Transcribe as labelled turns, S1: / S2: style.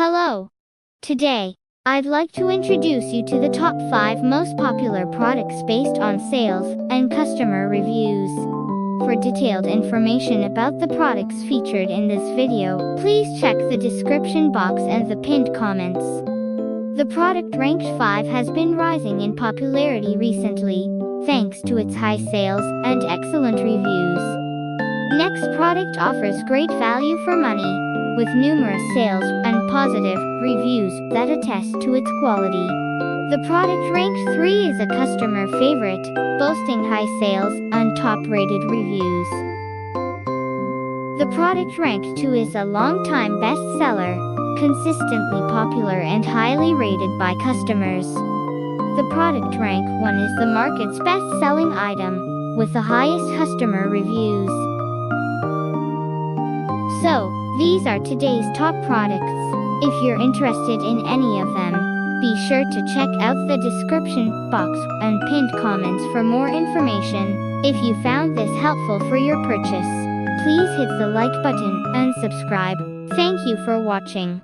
S1: Hello. Today, I'd like to introduce you to the top 5 most popular products based on sales and customer reviews. For detailed information about the products featured in this video, please check the description box and the pinned comments. The product ranked 5 has been rising in popularity recently, thanks to its high sales and excellent reviews. Next product offers great value for money, with numerous sales and positive reviews that attest to its quality. The product ranked 3 is a customer favorite, boasting high sales and top-rated reviews. The product ranked 2 is a long-time bestseller, consistently popular and highly rated by customers. The product rank 1 is the market's best-selling item, with the highest customer reviews. So, these are today's top products. If you're interested in any of them, be sure to check out the description box and pinned comments for more information. If you found this helpful for your purchase, please hit the like button and subscribe. Thank you for watching.